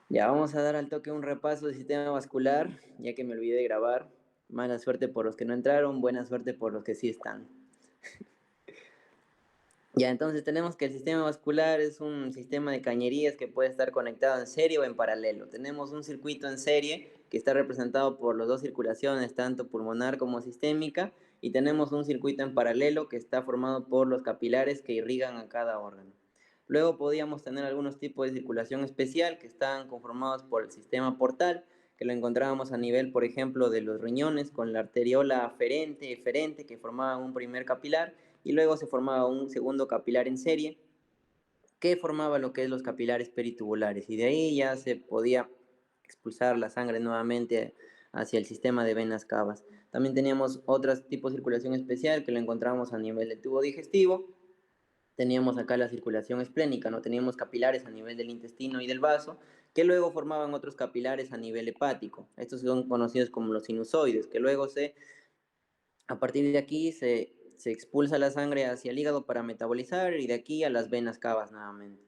Ya vamos a dar al toque un repaso del sistema vascular, ya que me olvidé de grabar. Mala suerte por los que no entraron, buena suerte por los que sí están. Ya, entonces tenemos que el sistema vascular es un sistema de cañerías que puede estar conectado en serie o en paralelo. Tenemos un circuito en serie que está representado por las dos circulaciones, tanto pulmonar como sistémica, y tenemos un circuito en paralelo que está formado por los capilares que irrigan a cada órgano. Luego podíamos tener algunos tipos de circulación especial que están conformados por el sistema portal, que lo encontrábamos a nivel, por ejemplo, de los riñones, con la arteriola aferente, eferente, que formaban un primer capilar, y luego se formaba un segundo capilar en serie, que formaba lo que es los capilares peritubulares, y de ahí ya se podía expulsar la sangre nuevamente hacia el sistema de venas cavas. También teníamos otros tipos de circulación especial que lo encontramos a nivel del tubo digestivo. Teníamos acá la circulación esplénica, ¿no? Teníamos capilares a nivel del intestino y del vaso, que luego formaban otros capilares a nivel hepático. Estos son conocidos como los sinusoides, que luego a partir de aquí se expulsa la sangre hacia el hígado para metabolizar y de aquí a las venas cavas nuevamente.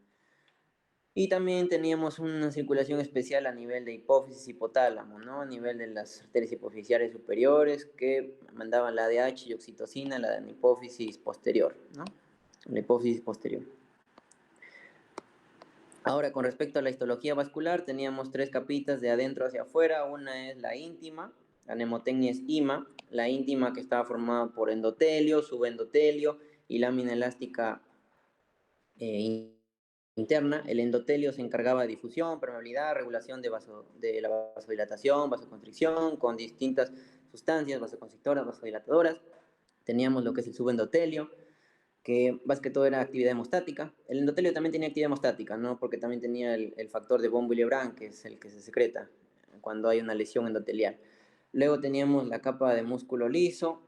Y también teníamos una circulación especial a nivel de hipófisis hipotálamo, ¿no? A nivel de las arterias hipofisiales superiores que mandaban la ADH y oxitocina, la hipófisis posterior, ¿no? La hipófisis posterior. Ahora, con respecto a la histología vascular, teníamos tres capitas de adentro hacia afuera. Una es la íntima, la mnemotecnia es IMA, la íntima que estaba formada por endotelio, subendotelio y lámina elástica interna. El endotelio se encargaba de difusión, permeabilidad, regulación de la vasodilatación, vasoconstricción, con distintas sustancias, vasoconstrictoras, vasodilatadoras. Teníamos lo que es el subendotelio, que más que todo era actividad hemostática. El endotelio también tenía actividad hemostática, ¿no? Porque también tenía el factor de von Willebrand, que es el que se secreta cuando hay una lesión endotelial. Luego teníamos la capa de músculo liso,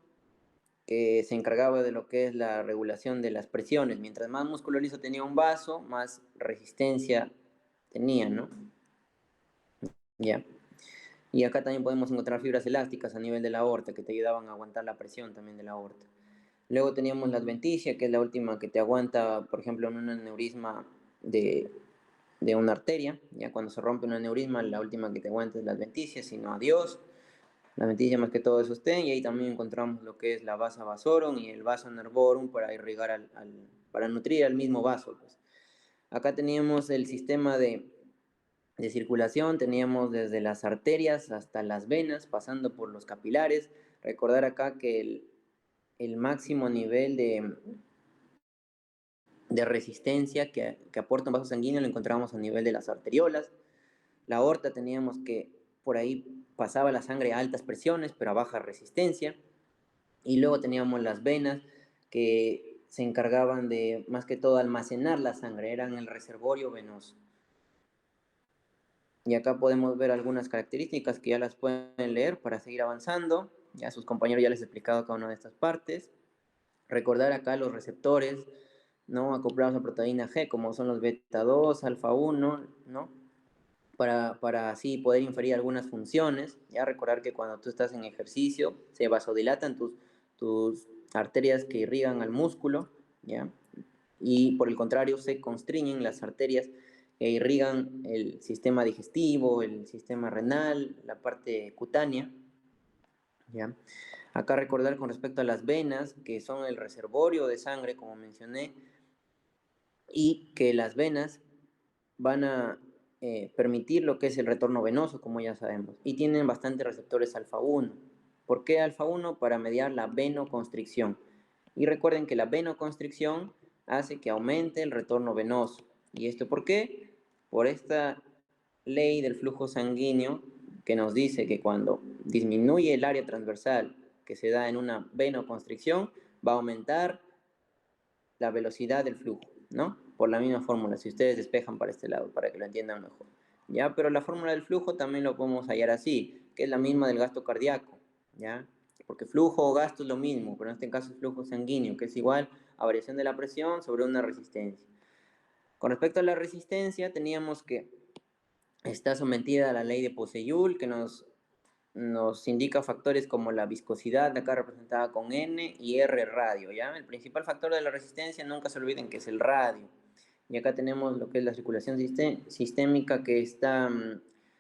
que se encargaba de lo que es la regulación de las presiones. Mientras más músculo liso tenía un vaso, más resistencia tenía, ¿no? Ya. Y acá también podemos encontrar fibras elásticas a nivel de la aorta que te ayudaban a aguantar la presión también de la aorta. Luego teníamos la adventicia, que es la última que te aguanta, por ejemplo, en un aneurisma de una arteria. Ya cuando se rompe un aneurisma, la última que te aguanta es la adventicia, si no, adiós. La adventicia más que todo es sostén, y ahí también encontramos lo que es la vasa vasorum y el vaso nervorum para irrigar para nutrir al mismo vaso. Pues. Acá teníamos el sistema de circulación, teníamos desde las arterias hasta las venas, pasando por los capilares. Recordar acá que el máximo nivel de resistencia que aporta un vaso sanguíneo lo encontramos a nivel de las arteriolas. La aorta teníamos que por ahí pasaba la sangre a altas presiones, pero a baja resistencia. Y luego teníamos las venas que se encargaban de más que todo almacenar la sangre, eran el reservorio venoso. Y acá podemos ver algunas características que ya las pueden leer para seguir avanzando. Ya sus compañeros ya les he explicado cada una de estas partes. Recordar acá los receptores, ¿no? Acoplados a proteína G, como son los beta 2, alfa 1, ¿no? Para así poder inferir algunas funciones. Ya recordar que cuando tú estás en ejercicio, se vasodilatan tus arterias que irrigan al músculo, ¿ya? Y por el contrario, se constriñen las arterias que irrigan el sistema digestivo, el sistema renal, la parte cutánea, ¿ya? Acá recordar con respecto a las venas, que son el reservorio de sangre, como mencioné, y que las venas van a permitir lo que es el retorno venoso, como ya sabemos, y tienen bastantes receptores alfa 1. ¿Por qué alfa 1? Para mediar la venoconstricción. Y recuerden que la venoconstricción hace que aumente el retorno venoso. ¿Y esto por qué? Por esta ley del flujo sanguíneo que nos dice que cuando disminuye el área transversal que se da en una venoconstricción, va a aumentar la velocidad del flujo, ¿no? Por la misma fórmula, si ustedes despejan para este lado, para que lo entiendan mejor. ¿Ya? Pero la fórmula del flujo también lo podemos hallar así, que es la misma del gasto cardíaco, ¿ya? Porque flujo o gasto es lo mismo, pero en este caso es flujo sanguíneo, que es igual a variación de la presión sobre una resistencia. Con respecto a la resistencia, teníamos que está sometida a la ley de Poseyul, que nos indica factores como la viscosidad, acá representada con N y R radio, ¿ya? El principal factor de la resistencia, nunca se olviden que es el radio. Y acá tenemos lo que es la circulación sistémica que está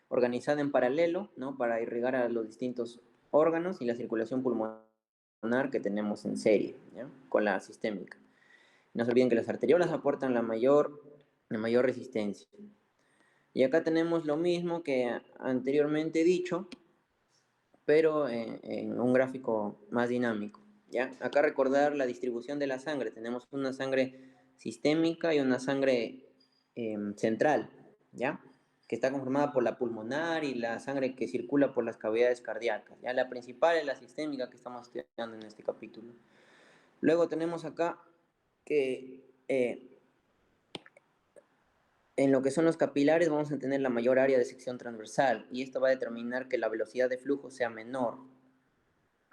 organizada en paralelo, ¿no? Para irrigar a los distintos órganos y la circulación pulmonar que tenemos en serie, ¿ya? Con la sistémica. No se olviden que las arteriolas aportan la mayor resistencia. Y acá tenemos lo mismo que anteriormente he dicho, pero en un gráfico más dinámico, ¿ya? Acá recordar la distribución de la sangre. Tenemos una sangre sistémica y una sangre central, ¿ya? Que está conformada por la pulmonar y la sangre que circula por las cavidades cardíacas, ¿ya? La principal es la sistémica que estamos estudiando en este capítulo. Luego tenemos acá que en lo que son los capilares vamos a tener la mayor área de sección transversal y esto va a determinar que la velocidad de flujo sea menor.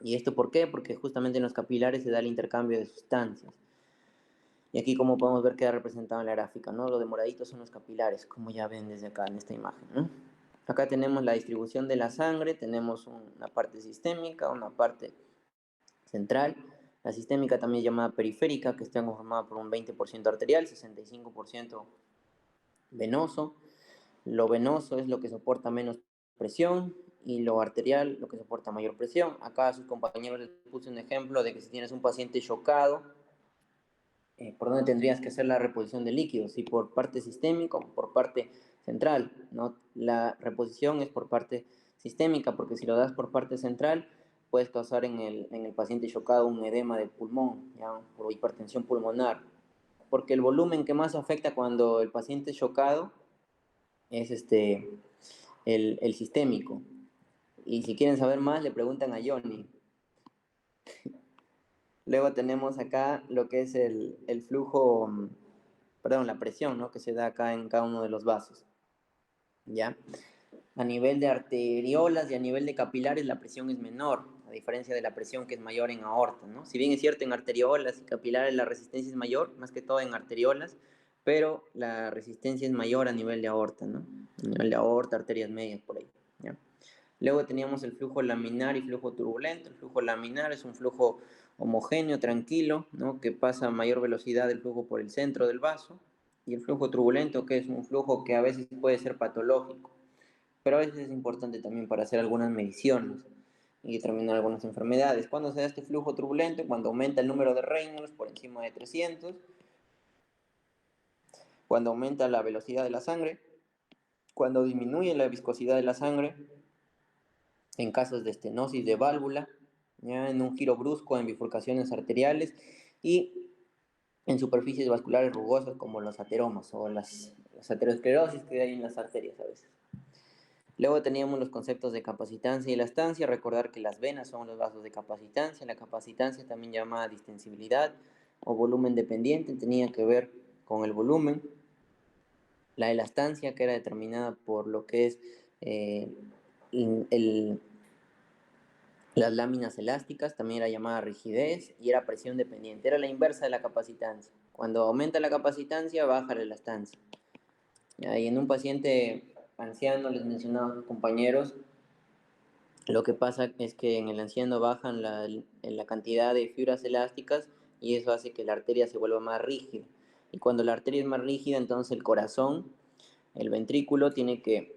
¿Y esto por qué? Porque justamente en los capilares se da el intercambio de sustancias. Y aquí como podemos ver queda representado en la gráfica, ¿no? Lo de moradito son los capilares, como ya ven desde acá en esta imagen, ¿no? Acá tenemos la distribución de la sangre, tenemos una parte sistémica, una parte central. La sistémica también es llamada periférica, que está conformada por un 20% arterial, 65% venoso. Lo venoso es lo que soporta menos presión y lo arterial lo que soporta mayor presión. Acá a sus compañeros les puse un ejemplo de que si tienes un paciente chocado, ¿por dónde tendrías que hacer la reposición de líquidos? Si por parte sistémica o por parte central, ¿no? La reposición es por parte sistémica, porque si lo das por parte central, puedes causar en el paciente chocado un edema del pulmón, ¿ya? Por hipertensión pulmonar, porque el volumen que más afecta cuando el paciente es chocado es el sistémico. Y si quieren saber más, le preguntan a Johnny. Luego tenemos acá lo que es el flujo, perdón, la presión, ¿no? Que se da acá en cada uno de los vasos, ¿ya? A nivel de arteriolas y a nivel de capilares la presión es menor, a diferencia de la presión que es mayor en aorta, ¿no? Si bien es cierto en arteriolas y capilares la resistencia es mayor, más que todo en arteriolas, pero la resistencia es mayor a nivel de aorta, ¿no? A nivel de aorta, arterias medias, por ahí, ¿ya? Luego teníamos el flujo laminar y flujo turbulento. El flujo laminar es un flujo homogéneo, tranquilo, ¿no? Que pasa a mayor velocidad del flujo por el centro del vaso. Y el flujo turbulento, que es un flujo que a veces puede ser patológico, pero a veces es importante también para hacer algunas mediciones y determinar algunas enfermedades. ¿Cuándo se da este flujo turbulento? Cuando aumenta el número de Reynolds por encima de 300, cuando aumenta la velocidad de la sangre, cuando disminuye la viscosidad de la sangre, en casos de estenosis de válvula, ¿ya? En un giro brusco en bifurcaciones arteriales y en superficies vasculares rugosas como los ateromas o las aterosclerosis que hay en las arterias a veces. Luego teníamos los conceptos de capacitancia y elastancia, recordar que las venas son los vasos de capacitancia, la capacitancia también llamada distensibilidad o volumen dependiente tenía que ver con el volumen, la elastancia que era determinada por lo que es el las láminas elásticas, también era llamada rigidez y era presión dependiente. Era la inversa de la capacitancia. Cuando aumenta la capacitancia, baja la elastancia. Y en un paciente anciano, les mencionaba a los compañeros, lo que pasa es que en el anciano bajan la cantidad de fibras elásticas y eso hace que la arteria se vuelva más rígida. Y cuando la arteria es más rígida, entonces el corazón, el ventrículo, tiene que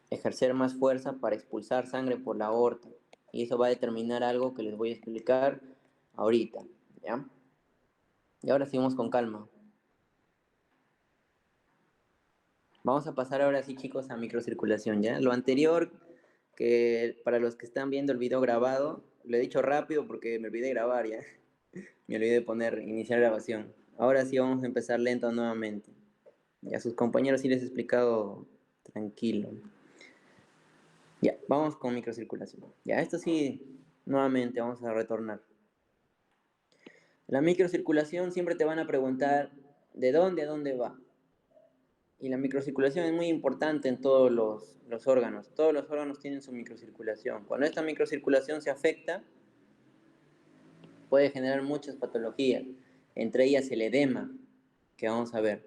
ejercer más fuerza para expulsar sangre por la aorta. Y eso va a determinar algo que les voy a explicar ahorita, ¿ya? Y ahora seguimos con calma. Vamos a pasar ahora sí, chicos, a microcirculación, ¿ya? Lo anterior, que para los que están viendo el video grabado, lo he dicho rápido porque me olvidé de grabar, ¿ya? Me olvidé de poner iniciar grabación. Ahora sí vamos a empezar lento nuevamente. Y a sus compañeros sí les he explicado tranquilo. Ya, vamos con microcirculación. Ya, esto sí, nuevamente vamos a retornar. La microcirculación siempre te van a preguntar de dónde a dónde va. Y la microcirculación es muy importante en todos los órganos. Todos los órganos tienen su microcirculación. Cuando esta microcirculación se afecta, puede generar muchas patologías, entre ellas el edema, que vamos a ver,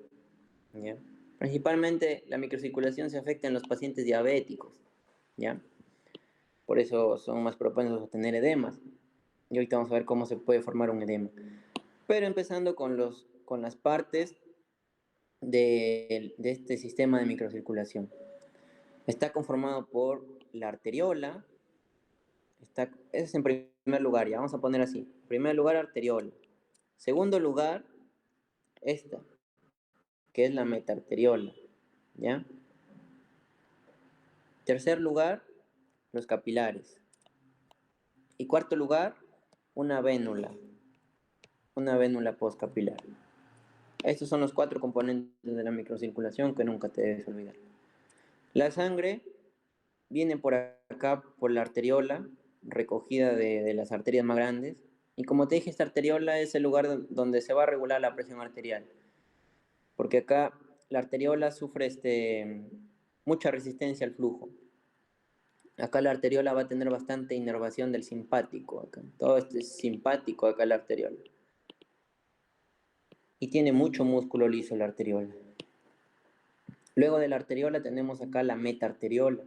¿ya? Principalmente la microcirculación se afecta en los pacientes diabéticos, ¿ya? Por eso son más propensos a tener edemas. Y ahorita vamos a ver cómo se puede formar un edema. Pero empezando con las partes de este sistema de microcirculación. Está conformado por la arteriola, ese es en primer lugar, ya vamos a poner así. En primer lugar, arteriola. Segundo lugar, esta, que es la metaarteriola, ¿ya? Tercer lugar, los capilares. Y cuarto lugar, una vénula postcapilar. Estos son los 4 componentes de la microcirculación que nunca te debes olvidar. La sangre viene por acá, por la arteriola, recogida de las arterias más grandes. Y como te dije, esta arteriola es el lugar donde se va a regular la presión arterial. Porque acá la arteriola sufre mucha resistencia al flujo. Acá la arteriola va a tener bastante inervación del simpático. Acá. Todo esto es simpático acá la arteriola. Y tiene mucho músculo liso la arteriola. Luego de la arteriola tenemos acá la metaarteriola,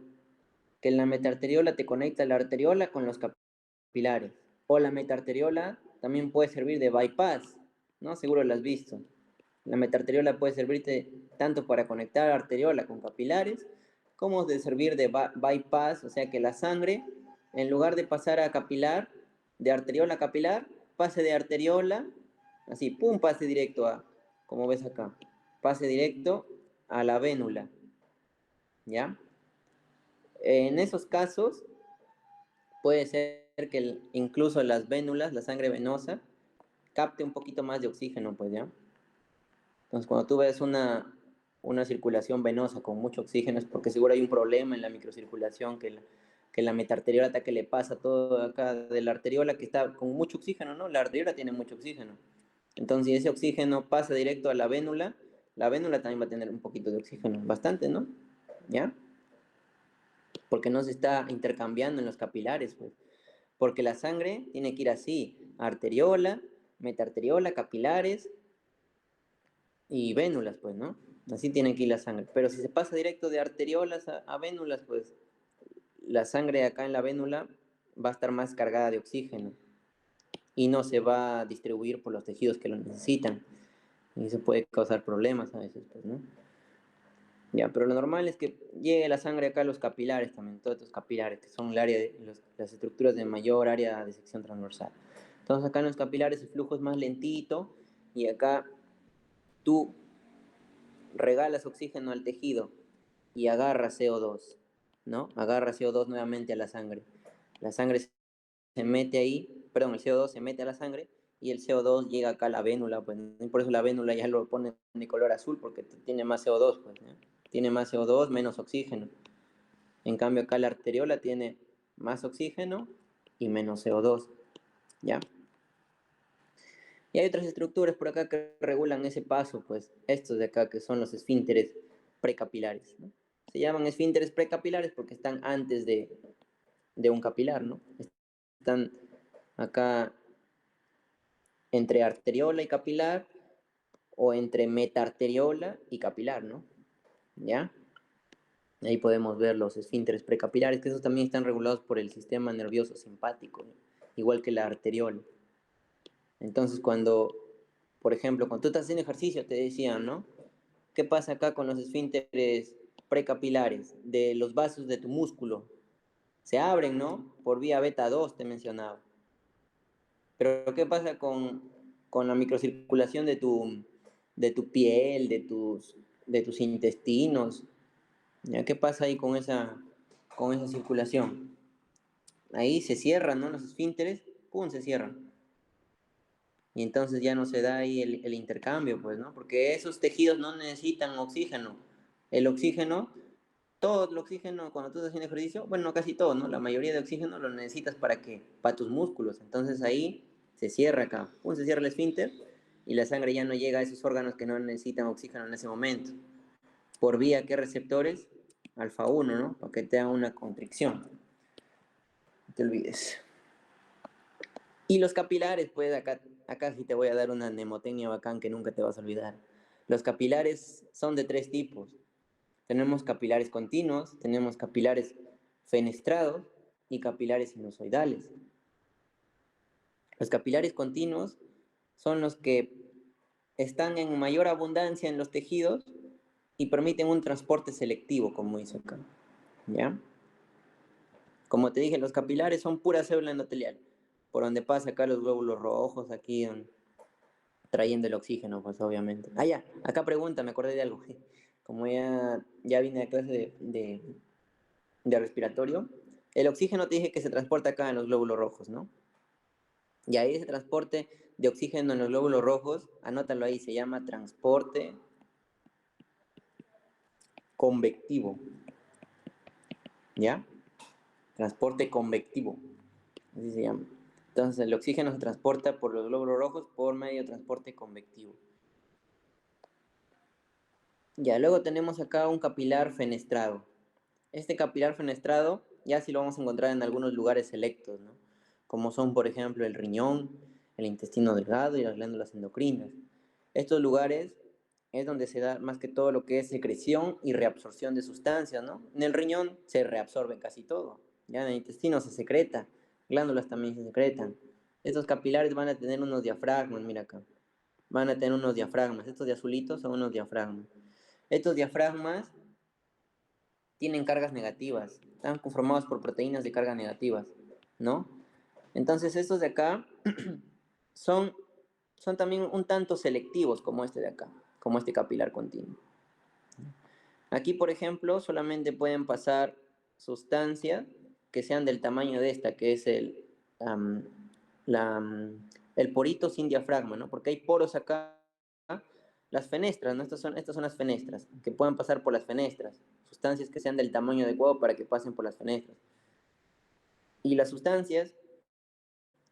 que en la metaarteriola te conecta la arteriola con los capilares. O la metaarteriola también puede servir de bypass, ¿no? Seguro lo has visto. La metaarteriola puede servirte tanto para conectar arteriola con capilares, como de servir de bypass, o sea que la sangre, en lugar de pasar a capilar, de arteriola a capilar, pase de arteriola, así, pum, pase directo a, como ves acá, pase directo a la vénula, ¿ya? En esos casos, puede ser que incluso las vénulas, la sangre venosa, capte un poquito más de oxígeno, pues, ¿ya? Entonces, cuando tú ves una circulación venosa con mucho oxígeno, es porque seguro hay un problema en la microcirculación, que la metaarteriola que le pasa todo acá de la arteriola que está con mucho oxígeno, ¿no? La arteriola tiene mucho oxígeno. Entonces, si ese oxígeno pasa directo a la vénula también va a tener un poquito de oxígeno, bastante, ¿no? ¿Ya? Porque no se está intercambiando en los capilares, pues. Porque la sangre tiene que ir así, arteriola, metaarteriola, capilares y vénulas, pues, ¿no? Así tiene que ir la sangre. Pero si se pasa directo de arteriolas a vénulas, pues la sangre acá en la vénula va a estar más cargada de oxígeno y no se va a distribuir por los tejidos que lo necesitan. Y eso puede causar problemas a veces, pues, ¿no? Ya, pero lo normal es que llegue la sangre acá a los capilares también, todos estos capilares, que son el área las estructuras de mayor área de sección transversal. Entonces acá en los capilares el flujo es más lentito y acá tú regalas oxígeno al tejido y agarra CO2, ¿no? Agarra CO2 nuevamente a la sangre. La sangre se mete ahí, perdón, el CO2 se mete a la sangre y el CO2 llega acá a la vénula, pues, y por eso la vénula ya lo ponen de color azul, porque tiene más CO2, pues, ¿no? Tiene más CO2, menos oxígeno. En cambio acá la arteriola tiene más oxígeno y menos CO2, ¿ya? Y hay otras estructuras por acá que regulan ese paso, pues estos de acá que son los esfínteres precapilares, ¿no? Se llaman esfínteres precapilares porque están antes de un capilar, ¿no? Están acá entre arteriola y capilar o entre metaarteriola y capilar, ¿no? ¿Ya? Ahí podemos ver los esfínteres precapilares, que esos también están regulados por el sistema nervioso simpático, ¿no? Igual que la arteriola. Entonces, por ejemplo, cuando tú estás haciendo ejercicio, te decían, ¿no? ¿Qué pasa acá con los esfínteres precapilares de los vasos de tu músculo? Se abren, ¿no? Por vía beta 2 te mencionaba. Pero ¿qué pasa con la microcirculación de tu piel, de tus intestinos? ¿Ya? ¿Qué pasa ahí con esa circulación? Ahí se cierran, ¿no? Los esfínteres, ¡pum!, se cierran. Y entonces ya no se da ahí el intercambio, pues, ¿no? Porque esos tejidos no necesitan oxígeno. El oxígeno, todo el oxígeno cuando tú estás haciendo ejercicio, bueno, no casi todo, ¿no? La mayoría de oxígeno lo necesitas ¿para qué? Para tus músculos. Entonces ahí se cierra acá, ¡pum!, se cierra el esfínter y la sangre ya no llega a esos órganos que no necesitan oxígeno en ese momento. ¿Por vía qué receptores? Alfa 1, ¿no? Para que te haga una constricción. No te olvides. Y los capilares, pues acá sí te voy a dar una mnemotecnia bacán que nunca te vas a olvidar. Los capilares son de 3 tipos. Tenemos capilares continuos, tenemos capilares fenestrados y capilares sinusoidales. Los capilares continuos son los que están en mayor abundancia en los tejidos y permiten un transporte selectivo, como dice acá, ¿ya? Como te dije, los capilares son pura célula endotelial, por donde pasa acá los glóbulos rojos, aquí trayendo el oxígeno, pues obviamente. Ah, ya, acá pregunta, me acordé de algo. Como ya vine a clase de respiratorio, el oxígeno te dije que se transporta acá en los glóbulos rojos, ¿no? Y ahí ese transporte de oxígeno en los glóbulos rojos, anótalo ahí, se llama transporte convectivo, ¿ya? Transporte convectivo, así se llama. Entonces el oxígeno se transporta por los glóbulos rojos por medio de transporte convectivo. Ya, luego tenemos acá un capilar fenestrado. Este capilar fenestrado ya sí lo vamos a encontrar en algunos lugares selectos, ¿no? Como son, por ejemplo, el riñón, el intestino delgado y las glándulas endocrinas. Estos lugares es donde se da más que todo lo que es secreción y reabsorción de sustancias, ¿no? En el riñón se reabsorbe casi todo, ya en el intestino se secreta, glándulas también se secretan. Estos capilares van a tener unos diafragmas, mira acá, van a tener unos diafragmas, estos de azulitos son unos diafragmas. Estos diafragmas tienen cargas negativas, están conformados por proteínas de cargas negativas, ¿no? Entonces estos de acá son, son también un tanto selectivos como este de acá, como este capilar continuo. Aquí, por ejemplo, solamente pueden pasar sustancias que sean del tamaño de esta, que es el porito sin diafragma, ¿no? Porque hay poros acá, las fenestras, ¿no? Estas son las fenestras, que puedan pasar por las fenestras, sustancias que sean del tamaño adecuado para que pasen por las fenestras. Y las sustancias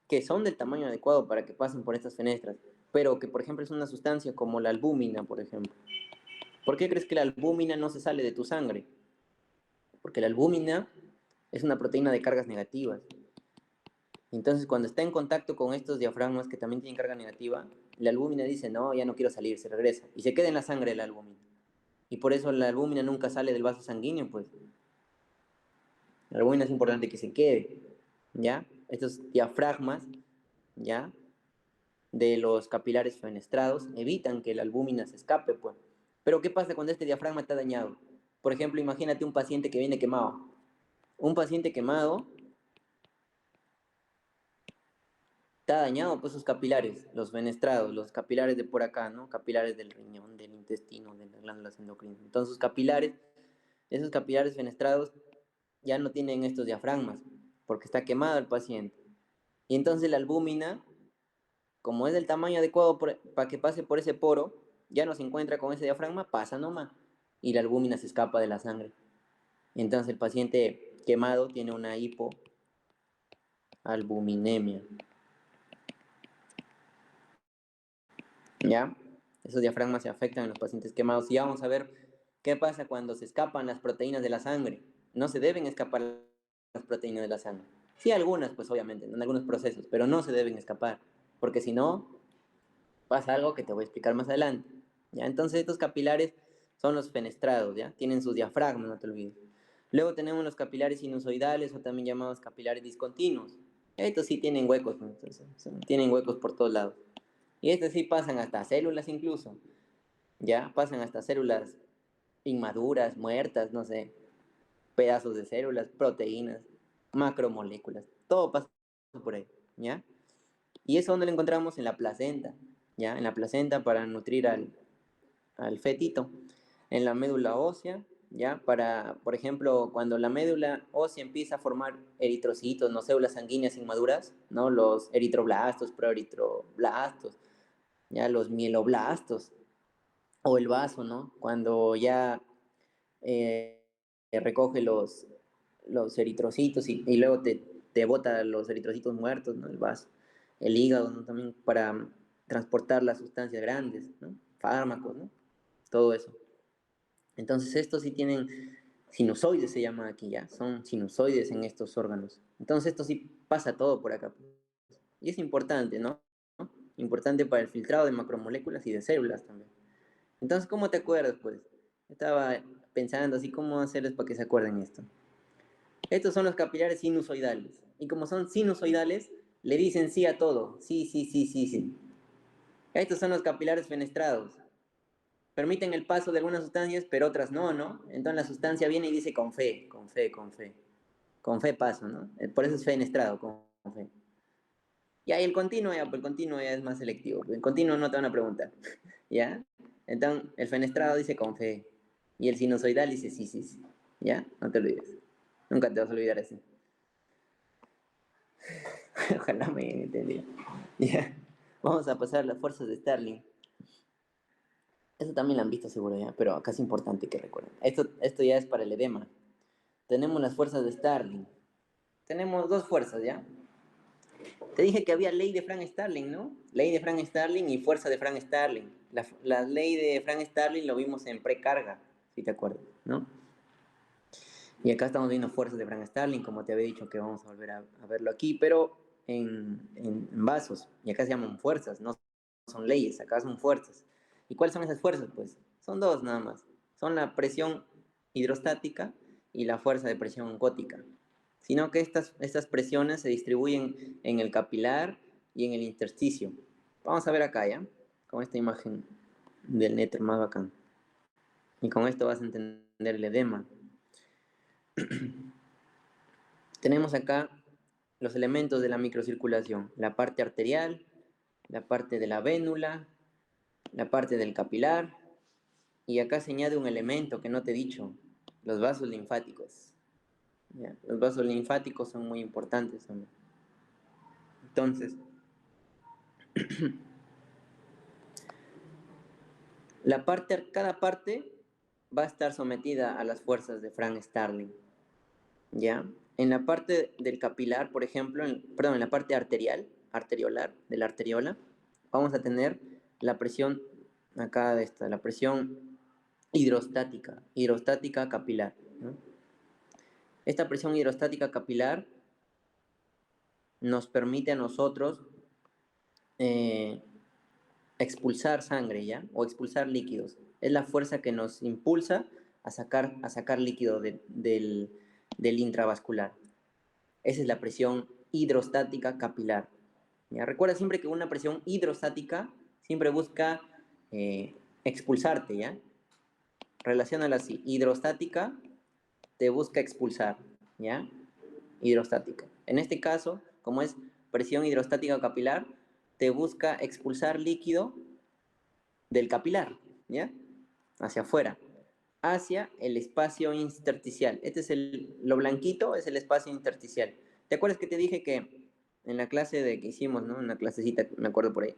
que son del tamaño adecuado para que pasen por estas fenestras, pero que, por ejemplo, es una sustancia como la albúmina, por ejemplo. ¿Por qué crees que la albúmina no se sale de tu sangre? Porque la albúmina es una proteína de cargas negativas. Entonces, cuando está en contacto con estos diafragmas que también tienen carga negativa, la albúmina dice, no, ya no quiero salir, se regresa. Y se queda en la sangre la albúmina. Y por eso la albúmina nunca sale del vaso sanguíneo, pues. La albúmina es importante que se quede, ¿ya? Estos diafragmas, ¿ya? De los capilares fenestrados evitan que la albúmina se escape, pues. Pero ¿qué pasa cuando este diafragma está dañado? Por ejemplo, imagínate un paciente que viene quemado. Un paciente quemado está dañado, pues sus capilares, los fenestrados, los capilares de por acá, ¿no? Capilares del riñón, del intestino, de las glándulas endocrinas. Entonces, sus capilares, esos capilares fenestrados ya no tienen estos diafragmas, porque está quemado el paciente. Y entonces la albúmina, como es del tamaño adecuado para que pase por ese poro, ya no se encuentra con ese diafragma, pasa nomás. Y la albúmina se escapa de la sangre. Y entonces el paciente quemado tiene una hipoalbuminemia. ¿Ya? Esos diafragmas se afectan en los pacientes quemados. Y ya vamos a ver qué pasa cuando se escapan las proteínas de la sangre. No se deben escapar las proteínas de la sangre. Sí, algunas, pues obviamente, en algunos procesos, pero no se deben escapar, porque si no, pasa algo que te voy a explicar más adelante. ¿Ya? Entonces estos capilares son los fenestrados, ¿ya? Tienen sus diafragmas, no te olvides. Luego tenemos los capilares sinusoidales o también llamados capilares discontinuos. Estos sí tienen huecos, ¿no? Entonces, tienen huecos por todos lados. Y estos sí pasan hasta células incluso, ¿ya? Pasan hasta células inmaduras, muertas, no sé, pedazos de células, proteínas, macromoléculas, todo pasa por ahí, ¿ya? Y eso donde lo encontramos en la placenta, ¿ya? En la placenta para nutrir al fetito, en la médula ósea, ¿ya? Por ejemplo, cuando la médula ósea empieza a formar eritrocitos, no células sanguíneas inmaduras, ¿no? Los eritroblastos, proeritroblastos, ya los mieloblastos, o el vaso, ¿no? Cuando ya eh, recoge los eritrocitos y luego te bota los eritrocitos muertos, ¿no? El vaso, el hígado, ¿no? También para transportar las sustancias grandes, ¿no? Fármacos, ¿no? Todo eso. Entonces estos sí tienen sinusoides, se llama aquí ya, son sinusoides en estos órganos. Entonces esto sí pasa todo por acá. Y es importante, ¿no? Importante para el filtrado de macromoléculas y de células también. Entonces, ¿cómo te acuerdas, pues? Estaba pensando así, ¿cómo hacerles para que se acuerden esto? Estos son los capilares sinusoidales. Y como son sinusoidales, le dicen sí a todo. Sí, sí, sí, sí, sí. Estos son los capilares fenestrados. Permiten el paso de algunas sustancias, pero otras no, ¿no? Entonces la sustancia viene y dice con fe, con fe, con fe. Con fe paso, ¿no? Por eso es fenestrado, con fe. Y ahí el continuo, ya, pues el continuo ya es más selectivo. El continuo no te van a preguntar, ¿ya? Entonces, el fenestrado dice con fe. Y el sinusoidal dice sí, sí, sí. ¿Ya? No te olvides. Nunca te vas a olvidar así. Ojalá me hayan entendido. ¿Ya? Vamos a pasar a las fuerzas de Starling. Eso también lo han visto seguro, ¿ya? Pero acá es importante que recuerden. Esto ya es para el edema. Tenemos las fuerzas de Starling. Tenemos dos fuerzas, ¿ya? Te dije que había ley de Frank Starling, ¿no? Ley de Frank Starling y fuerza de Frank Starling. La ley de Frank Starling lo vimos en precarga, si te acuerdas, ¿no? Y acá estamos viendo fuerzas de Frank Starling, como te había dicho que vamos a volver a verlo aquí, pero en vasos. Y acá se llaman fuerzas, no son leyes, acá son fuerzas. ¿Y cuáles son esas fuerzas? Pues son dos nada más. Son la presión hidrostática y la fuerza de presión oncótica. Sino que estas presiones se distribuyen en el capilar y en el intersticio. Vamos a ver acá, ¿ya? Con esta imagen del néter más bacán. Y con esto vas a entender el edema. Tenemos acá los elementos de la microcirculación, la parte arterial, la parte de la vénula, la parte del capilar, y acá se añade un elemento que no te he dicho, los vasos linfáticos. ¿Ya? Los vasos linfáticos son muy importantes, hombre. Entonces, cada parte va a estar sometida a las fuerzas de Frank Starling. ¿Ya? En la parte del capilar, por ejemplo, perdón, en la parte arteriolar, de la arteriola, vamos a tener la presión, acá de esta, la presión hidrostática capilar, ¿no? Esta presión hidrostática capilar nos permite a nosotros eh, expulsar sangre, ¿ya? O expulsar líquidos. Es la fuerza que nos impulsa a sacar líquido del intravascular. Esa es la presión hidrostática capilar. ¿Ya? Recuerda siempre que una presión hidrostática siempre busca expulsarte, ¿ya? Relaciónala así. Hidrostática te busca expulsar, ¿ya? Hidrostática. En este caso, como es presión hidrostática capilar, te busca expulsar líquido del capilar, ¿ya? Hacia afuera, hacia el espacio intersticial. Lo blanquito es el espacio intersticial. ¿Te acuerdas que te dije que en la clase que hicimos, ¿no? Una clasecita, me acuerdo por ahí,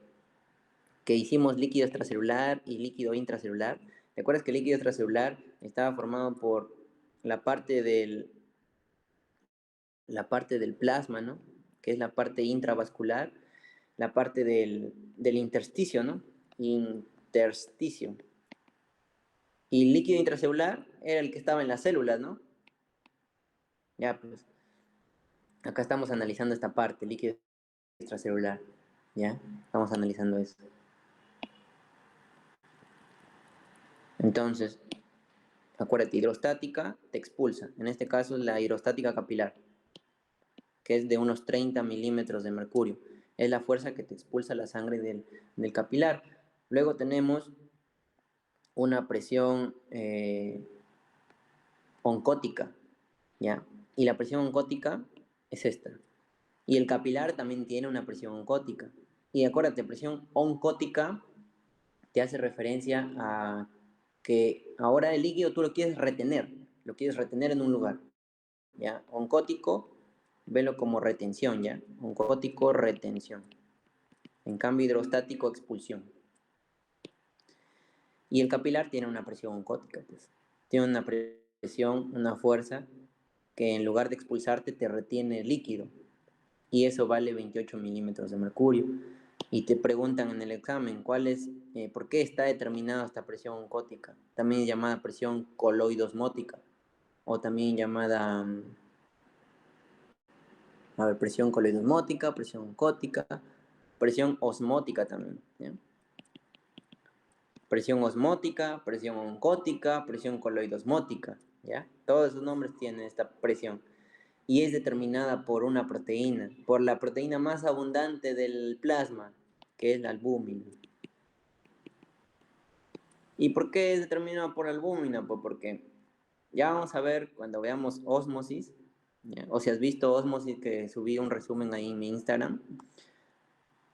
que hicimos líquido extracelular y líquido intracelular? ¿Te acuerdas que el líquido extracelular estaba formado por la parte del, la parte del plasma, ¿no? Que es la parte intravascular, la parte del intersticio, ¿no? Intersticio. Y el líquido intracelular era el que estaba en las células, ¿no? Ya, pues, acá estamos analizando esta parte, líquido extracelular, ¿ya? Estamos analizando eso. Entonces, acuérdate, hidrostática te expulsa. En este caso es la hidrostática capilar, que es de unos 30 milímetros de mercurio. Es la fuerza que te expulsa la sangre del capilar. Luego tenemos una presión oncótica, ¿ya? Y la presión oncótica es esta. Y el capilar también tiene una presión oncótica. Y acuérdate, presión oncótica te hace referencia a que ahora el líquido tú lo quieres retener en un lugar, ¿ya? Oncótico, velo como retención, ¿ya? Oncótico, retención. En cambio, hidrostático, expulsión. Y el capilar tiene una presión oncótica, pues. Tiene una presión, una fuerza que en lugar de expulsarte te retiene líquido. Y eso vale 28 milímetros de mercurio. Y te preguntan en el examen por qué está determinada esta presión oncótica, también llamada presión coloidosmótica, o también llamada, a ver, presión coloidosmótica, presión oncótica, presión osmótica también, ¿ya? Presión osmótica, presión oncótica, presión coloidosmótica, ¿ya? Todos esos nombres tienen esta presión. Y es determinada por una proteína, por la proteína más abundante del plasma, que es la albúmina. ¿Y por qué es determinado por albúmina? Pues porque ya vamos a ver cuando veamos ósmosis, ¿ya? O si has visto ósmosis, que subí un resumen ahí en mi Instagram.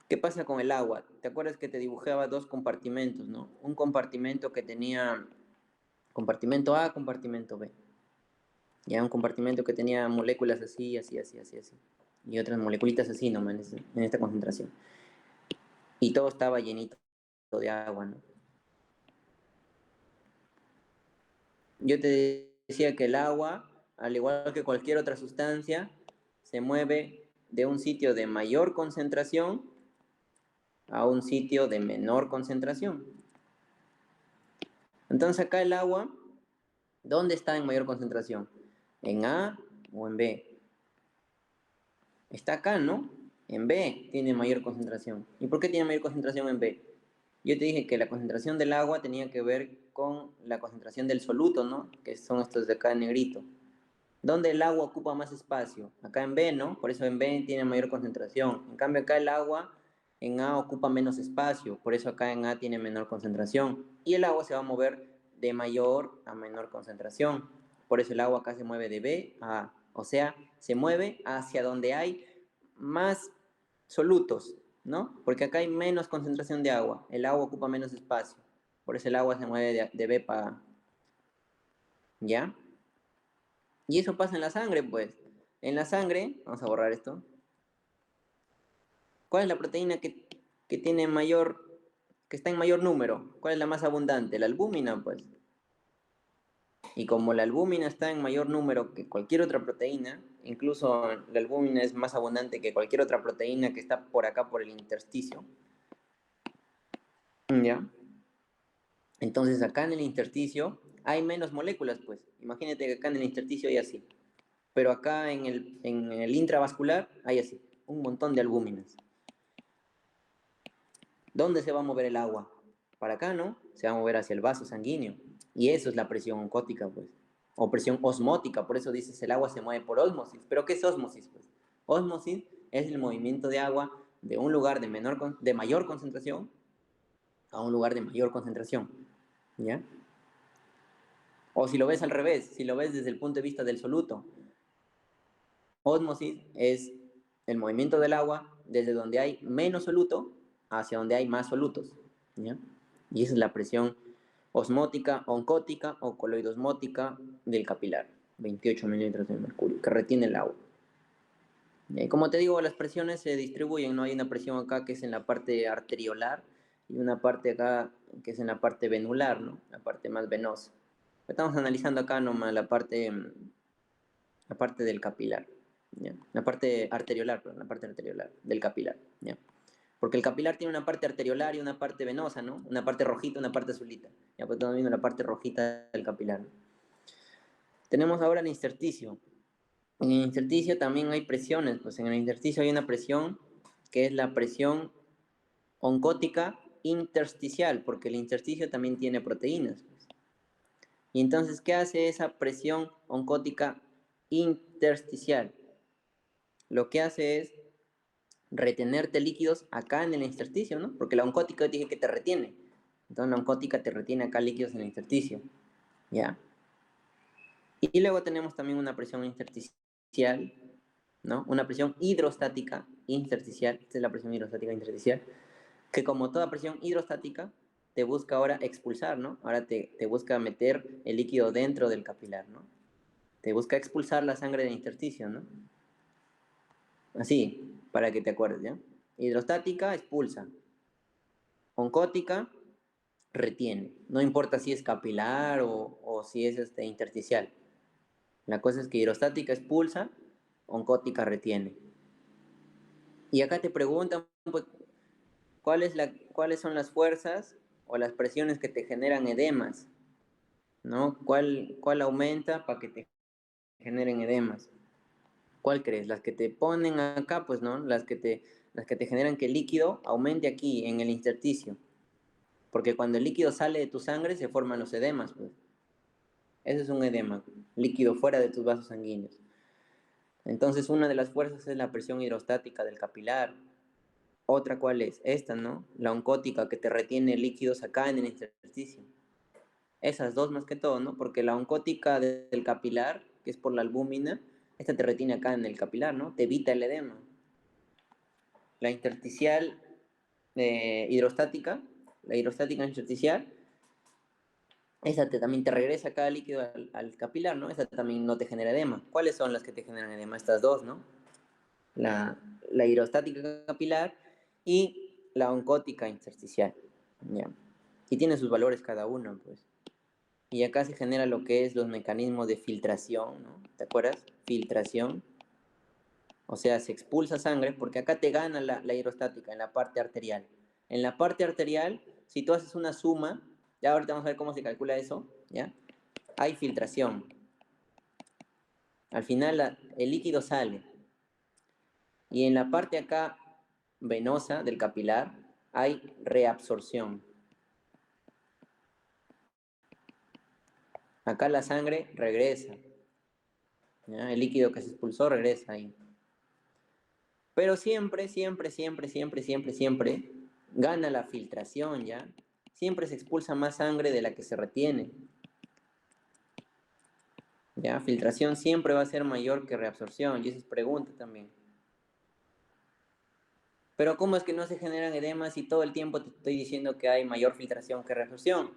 ¿Qué pasa con el agua? ¿Te acuerdas que te dibujaba dos compartimentos, no? Un compartimento que tenía compartimento A, compartimento B. Ya un compartimento que tenía moléculas así, así, así, así, así. Y otras moleculitas así nomás en esta concentración. Y todo estaba llenito de agua, ¿no? Yo te decía que el agua, al igual que cualquier otra sustancia, se mueve de un sitio de mayor concentración a un sitio de menor concentración. Entonces acá el agua, ¿dónde está en mayor concentración? ¿En A o en B? Está acá, ¿no? En B tiene mayor concentración. ¿Y por qué tiene mayor concentración en B? Yo te dije que la concentración del agua tenía que ver con la concentración del soluto, ¿no? Que son estos de acá en negrito. ¿Dónde el agua ocupa más espacio? Acá en B, ¿no? Por eso en B tiene mayor concentración. En cambio acá el agua en A ocupa menos espacio, por eso acá en A tiene menor concentración. Y el agua se va a mover de mayor a menor concentración. Por eso el agua acá se mueve de B a A. O sea, se mueve hacia donde hay más solutos, ¿no? Porque acá hay menos concentración de agua. El agua ocupa menos espacio. Por eso el agua se mueve de B para A. ¿Ya? Y eso pasa en la sangre, pues. En la sangre, vamos a borrar esto. ¿Cuál es la proteína que tiene mayor, que está en mayor número? ¿Cuál es la más abundante? La albúmina, pues. Y como la albúmina está en mayor número que cualquier otra proteína, incluso la albúmina es más abundante que cualquier otra proteína que está por acá por el intersticio. ¿Ya? Entonces acá en el intersticio hay menos moléculas, pues. Imagínate que acá en el intersticio hay así. Pero acá en el intravascular hay así, un montón de albúminas. ¿Dónde se va a mover el agua? Para acá, ¿no? Se va a mover hacia el vaso sanguíneo. Y eso es la presión oncótica, pues. O presión osmótica, por eso dices el agua se mueve por ósmosis. ¿Pero qué es ósmosis? Pues ósmosis es el movimiento de agua de un lugar de mayor concentración a un lugar de mayor concentración. ¿Ya? O si lo ves al revés, si lo ves desde el punto de vista del soluto, ósmosis es el movimiento del agua desde donde hay menos soluto hacia donde hay más solutos. ¿Ya? Y esa es la presión osmótica, oncótica o coloidosmótica del capilar, 28 milímetros de mercurio, que retiene el agua. Y como te digo, las presiones se distribuyen, ¿no? Hay una presión acá que es en la parte arteriolar y una parte acá que es en la parte venular, ¿no? La parte más venosa. Estamos analizando acá nomás la parte del capilar, ¿ya? La parte arteriolar, perdón, la parte arteriolar del capilar, ¿ya? Porque el capilar tiene una parte arteriolar y una parte venosa, ¿no? Una parte rojita, una parte azulita. Ya pues estamos viendo la parte rojita del capilar. Tenemos ahora el intersticio. En el intersticio también hay presiones, pues en el intersticio hay una presión que es la presión oncótica intersticial, porque el intersticio también tiene proteínas, pues. Y entonces, ¿qué hace esa presión oncótica intersticial? Lo que hace es retenerte líquidos acá en el intersticio, ¿no? Porque la oncótica dije que te retiene. Entonces la oncótica te retiene acá líquidos en el intersticio, ¿ya? Y luego tenemos también una presión intersticial, ¿no? Una presión hidrostática intersticial, esta es la presión hidrostática intersticial, que como toda presión hidrostática, te busca ahora expulsar, ¿no? Ahora te busca meter el líquido dentro del capilar, ¿no? Te busca expulsar la sangre del intersticio, ¿no? Así, para que te acuerdes, ¿ya? Hidrostática, expulsa. Oncótica, retiene. No importa si es capilar o si es intersticial. La cosa es que hidrostática expulsa, oncótica retiene. Y acá te preguntan, pues, ¿cuáles son las fuerzas o las presiones que te generan edemas? ¿No? ¿Cuál aumenta para que te generen edemas? ¿Cuál crees? Las que te ponen acá, pues, ¿no? Las que te generan que el líquido aumente aquí, en el intersticio. Porque cuando el líquido sale de tu sangre se forman los edemas, pues. Ese es un edema, líquido fuera de tus vasos sanguíneos. Entonces, una de las fuerzas es la presión hidrostática del capilar. Otra, ¿cuál es? Esta, ¿no? La oncótica, que te retiene líquidos acá en el intersticio. Esas dos más que todo, ¿no? Porque la oncótica del capilar, que es por la albúmina, esta te retiene acá en el capilar, ¿no? Te evita el edema. La intersticial hidrostática, la hidrostática intersticial, esa también te regresa cada líquido al capilar, ¿no? Esa también no te genera edema. ¿Cuáles son las que te generan edema? Estas dos, ¿no? La, la hidrostática capilar y la oncótica intersticial, ¿ya? Y tiene sus valores cada una, pues. Y acá se genera lo que es los mecanismos de filtración, ¿no? ¿Te acuerdas? Filtración. O sea, se expulsa sangre porque acá te gana la hidrostática en la parte arterial. En la parte arterial, si tú haces una suma, ya ahorita vamos a ver cómo se calcula eso, ¿ya? Hay filtración. Al final el líquido sale. Y en la parte acá venosa del capilar hay reabsorción. Acá la sangre regresa, ¿ya? El líquido que se expulsó regresa ahí. Pero siempre, siempre, siempre, siempre, siempre, siempre gana la filtración, ¿ya? Siempre se expulsa más sangre de la que se retiene. ¿Ya? Filtración siempre va a ser mayor que reabsorción, y esa es pregunta también. Pero ¿cómo es que no se generan edemas si todo el tiempo te estoy diciendo que hay mayor filtración que reabsorción?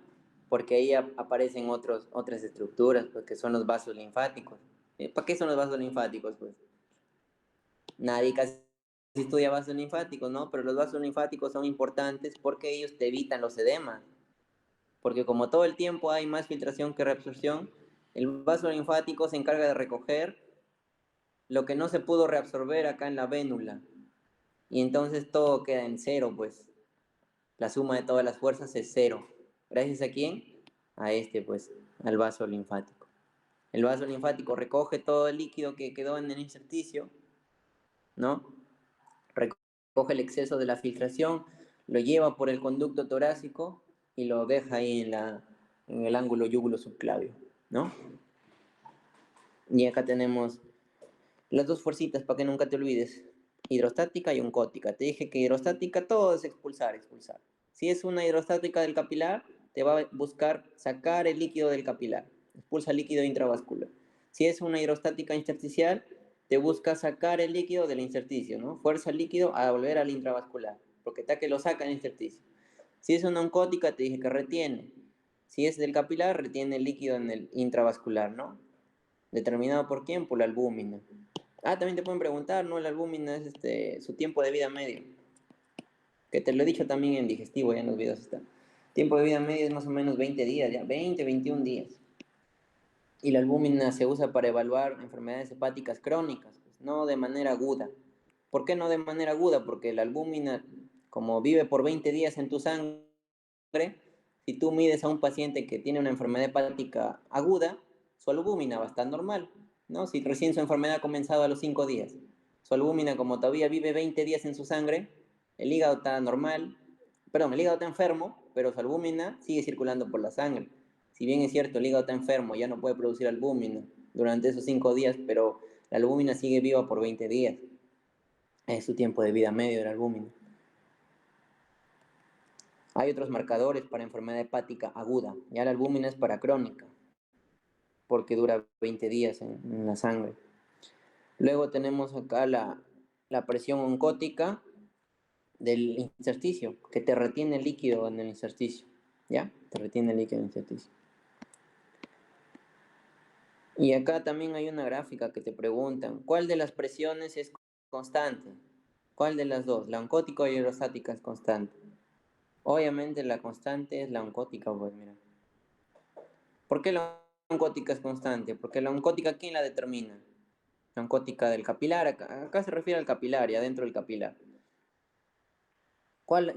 Porque ahí aparecen otras estructuras, pues, que son los vasos linfáticos. ¿Para qué son los vasos linfáticos? Pues nadie casi estudia vasos linfáticos, ¿no? Pero los vasos linfáticos son importantes porque ellos te evitan los edemas. Porque como todo el tiempo hay más filtración que reabsorción, el vaso linfático se encarga de recoger lo que no se pudo reabsorber acá en la vénula. Y entonces todo queda en cero, pues. La suma de todas las fuerzas es cero. ¿Gracias a quién? A este, pues, al vaso linfático. El vaso linfático recoge todo el líquido que quedó en el intersticio, ¿no? Recoge el exceso de la filtración, lo lleva por el conducto torácico y lo deja ahí en el ángulo yúgulo subclavio, ¿no? Y acá tenemos las dos fuercitas para que nunca te olvides. Hidrostática y oncótica. Te dije que hidrostática todo es expulsar, expulsar. Si es una hidrostática del capilar, te va a buscar sacar el líquido del capilar. Expulsa líquido intravascular. Si es una hidrostática intersticial, te busca sacar el líquido del intersticio, ¿no? Fuerza el líquido a volver al intravascular, porque está que lo saca el intersticio. Si es una oncótica, te dije que retiene. Si es del capilar, retiene el líquido en el intravascular, ¿no? ¿Determinado por quién? Por la albúmina. Ah, también te pueden preguntar, ¿no? La albúmina es su tiempo de vida medio. Que te lo he dicho también en digestivo, ya en los videos está. Tiempo de vida medio es más o menos 20 días, ya, 20, 21 días. Y la albúmina se usa para evaluar enfermedades hepáticas crónicas, pues, no de manera aguda. ¿Por qué no de manera aguda? Porque la albúmina, como vive por 20 días en tu sangre, si tú mides a un paciente que tiene una enfermedad hepática aguda, su albúmina va a estar normal, ¿no? Si recién su enfermedad ha comenzado a los 5 días, su albúmina, como todavía vive 20 días en su sangre, el hígado está normal, perdón, el hígado está enfermo, pero su albúmina sigue circulando por la sangre. Si bien es cierto, el hígado está enfermo, ya no puede producir albúmina durante esos 5 días, pero la albúmina sigue viva por 20 días. Es su tiempo de vida medio de la albúmina. Hay otros marcadores para enfermedad hepática aguda. Ya la albúmina es para crónica, porque dura 20 días en la sangre. Luego tenemos acá la presión oncótica del intersticio, que te retiene el líquido en el intersticio. ¿Ya? Te retiene el líquido en el intersticio. Y acá también hay una gráfica que te preguntan, ¿cuál de las presiones es constante? ¿Cuál de las dos? ¿La oncótica o la hidrostática es constante? Obviamente la constante es la oncótica, pues mira. ¿Por qué la oncótica es constante? Porque la oncótica, ¿quién la determina? La oncótica del capilar, acá se refiere al capilar y adentro del capilar.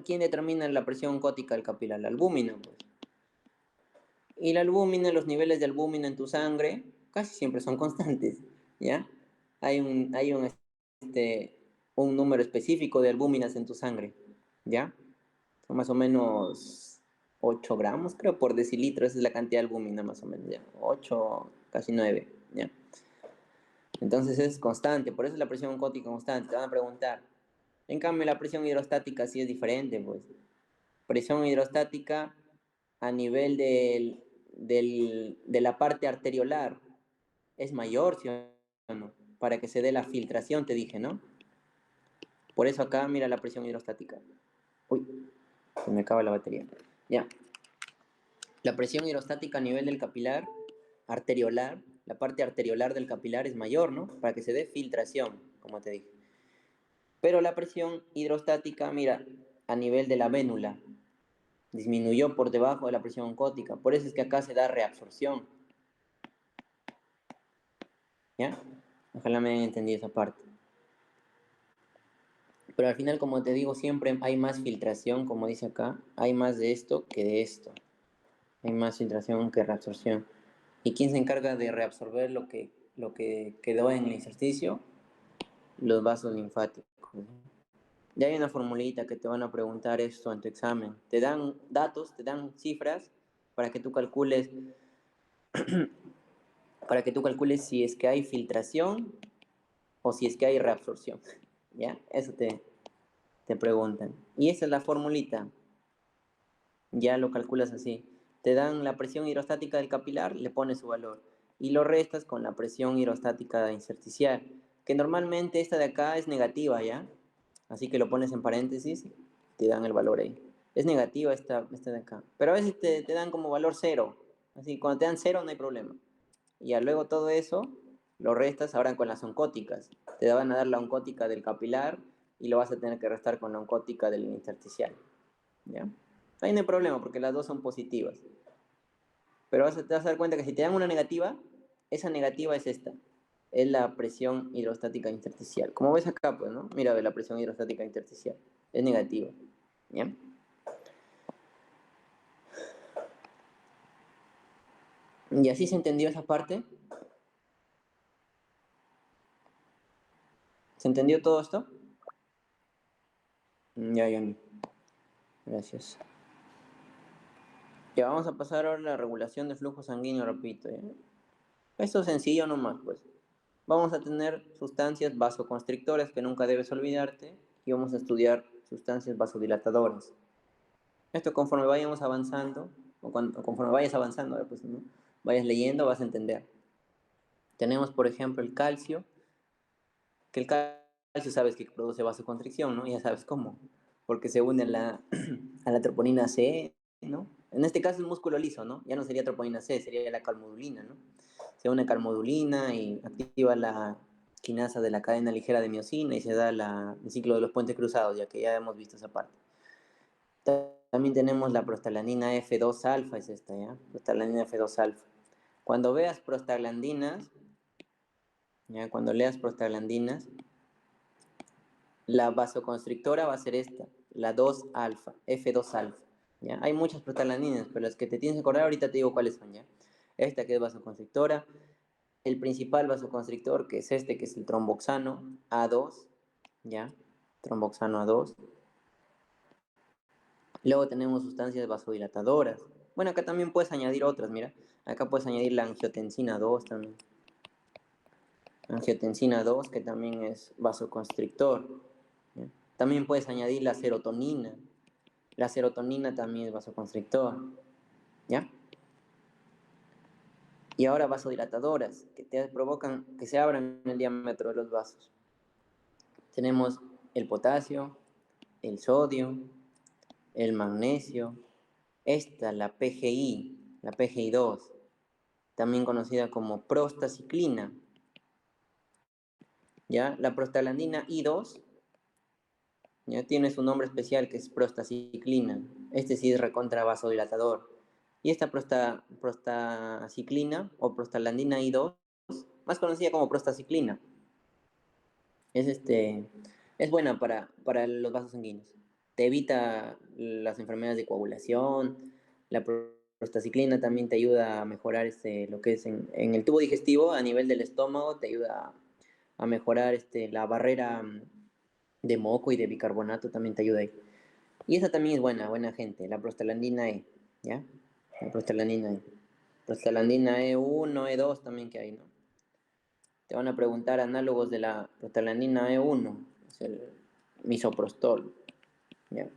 ¿Quién determina la presión oncótica del capilar? La albúmina, pues. Y la albúmina, los niveles de albúmina en tu sangre casi siempre son constantes, ¿ya? Hay un número específico de albúminas en tu sangre, ¿ya? Son más o menos 8 gramos, creo, por decilitro. Esa es la cantidad de albúmina, más o menos, ¿ya? 8, casi 9, ¿ya? Entonces es constante, por eso es la presión oncótica constante. Te van a preguntar. En cambio, la presión hidrostática sí es diferente, pues. Presión hidrostática a nivel de la parte arteriolar es mayor, ¿sí o no? Para que se dé la filtración, te dije, ¿no? Por eso acá mira la presión hidrostática. Uy, se me acaba la batería. Ya. La presión hidrostática a nivel del capilar arteriolar, la parte arteriolar del capilar es mayor, ¿no? Para que se dé filtración, como te dije. Pero la presión hidrostática, mira, a nivel de la vénula, disminuyó por debajo de la presión oncótica. Por eso es que acá se da reabsorción. ¿Ya? Ojalá me hayan entendido esa parte. Pero al final, como te digo, siempre hay más filtración, como dice acá. Hay más de esto que de esto. Hay más filtración que reabsorción. ¿Y quién se encarga de reabsorber lo que quedó en el intersticio? Los vasos linfáticos. Ya hay una formulita que te van a preguntar esto en tu examen. Te dan datos, te dan cifras para que tú calcules, si es que hay filtración o si es que hay reabsorción. ¿Ya? Eso te preguntan. Y esa es la formulita. Ya lo calculas así. Te dan la presión hidrostática del capilar, le pones su valor. Y lo restas con la presión hidrostática intersticial, que normalmente esta de acá es negativa, ¿ya? Así que lo pones en paréntesis, te dan el valor ahí. Es negativa esta de acá. Pero a veces te dan como valor cero. Así, cuando te dan cero no hay problema. Y ya luego todo eso lo restas ahora con las oncóticas. Te van a dar la oncótica del capilar y lo vas a tener que restar con la oncótica del intersticial. ¿Ya? Ahí no hay problema porque las dos son positivas. Pero te vas a dar cuenta que si te dan una negativa, esa negativa es esta. Es la presión hidrostática intersticial. Como ves acá, pues, ¿no? Mira, la presión hidrostática intersticial. Es negativa. ¿Ya? ¿Y así se entendió esa parte? ¿Se entendió todo esto? Ya, Johnny. Gracias. Ya vamos a pasar ahora a la regulación de flujo sanguíneo, repito. ¿Ya? Esto es sencillo nomás, pues. Vamos a tener sustancias vasoconstrictoras que nunca debes olvidarte y vamos a estudiar sustancias vasodilatadoras. Esto conforme vayamos avanzando, o conforme vayas avanzando, pues, ¿no? Vayas leyendo, vas a entender. Tenemos, por ejemplo, el calcio, que el calcio sabes que produce vasoconstricción, ¿no? Ya sabes cómo, porque se une a la troponina C, ¿no? En este caso es músculo liso, ¿no? Ya no sería troponina C, sería la calmodulina, ¿no? Se une calmodulina y activa la quinasa de la cadena ligera de miocina y se da el ciclo de los puentes cruzados, ya que ya hemos visto esa parte. También tenemos la prostaglandina F2 alfa, es esta, ¿ya? Prostaglandina F2 alfa. Cuando veas prostaglandinas, ¿ya? Cuando leas prostaglandinas, la vasoconstrictora va a ser esta, la 2 alfa, F2 alfa, ¿ya? Hay muchas prostaglandinas, pero las que te tienes que acordar ahorita te digo cuáles son, ¿ya? Esta que es vasoconstrictora, el principal vasoconstrictor, que es este, que es el tromboxano A2, ¿ya? Tromboxano A2. Luego tenemos sustancias vasodilatadoras. Bueno, acá también puedes añadir otras, mira. Acá puedes añadir la angiotensina 2 también. Angiotensina 2, que también es vasoconstrictor. ¿Ya? También puedes añadir la serotonina. La serotonina también es vasoconstrictor. ¿Ya? Y ahora vasodilatadoras, que te provocan que se abran el diámetro de los vasos. Tenemos el potasio, el sodio, el magnesio, esta, la PGI 2, también conocida como prostaciclina. ¿Ya? La prostaglandina I2 ya tiene su nombre especial que es prostaciclina. Este sí es recontra vasodilatador. Y esta prostaciclina o prostaglandina I2, más conocida como prostaciclina, es, es buena para los vasos sanguíneos. Te evita las enfermedades de coagulación. La prostaciclina también te ayuda a mejorar lo que es en el tubo digestivo a nivel del estómago, te ayuda a mejorar la barrera de moco y de bicarbonato, también te ayuda ahí. Y esa también es buena gente, la prostaglandina E, ¿ya? La prostaglandina E. Prostaglandina E1, E2 también que hay, ¿no? Te van a preguntar análogos de la prostaglandina E1, es el misoprostol, ¿ya?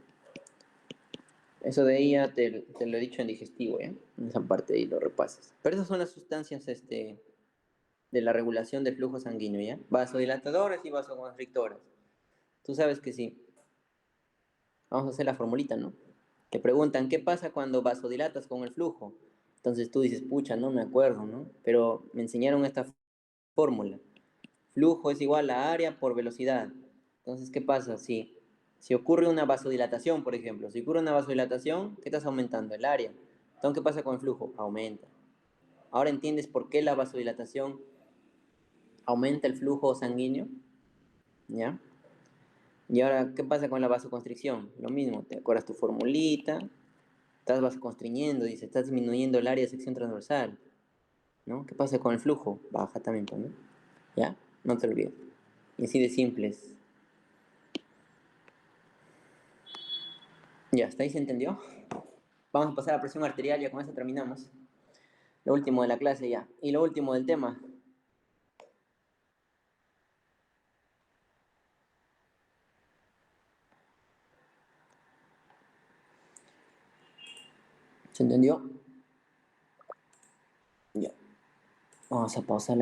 Eso de ahí ya te lo he dicho en digestivo, ¿ya? En esa parte ahí lo repasas. Pero esas son las sustancias de la regulación del flujo sanguíneo, ¿ya? Vasodilatadores y vasoconstrictores. Tú sabes que sí. Vamos a hacer la formulita, ¿no? Te preguntan, ¿qué pasa cuando vasodilatas con el flujo? Entonces tú dices, pucha, no me acuerdo, ¿no? Pero me enseñaron esta fórmula. Flujo es igual a área por velocidad. Entonces, ¿qué pasa? Si ocurre una vasodilatación, por ejemplo, si ocurre una vasodilatación, ¿qué estás aumentando? El área. Entonces, ¿qué pasa con el flujo? Aumenta. Ahora entiendes por qué la vasodilatación aumenta el flujo sanguíneo, ¿ya? Y ahora, ¿qué pasa con la vasoconstricción? Lo mismo, te acuerdas tu formulita, estás vasoconstriñendo, dice, estás disminuyendo el área de sección transversal, ¿no? ¿Qué pasa con el flujo? Baja también, pues, ¿no? ¿Ya? No te olvides. Y así de simples. Ya, ¿hasta ahí se entendió? Vamos a pasar a presión arterial, ya con eso terminamos. Lo último de la clase ya. Y lo último del tema. ¿Se entendió? Ya. Vamos a pausar la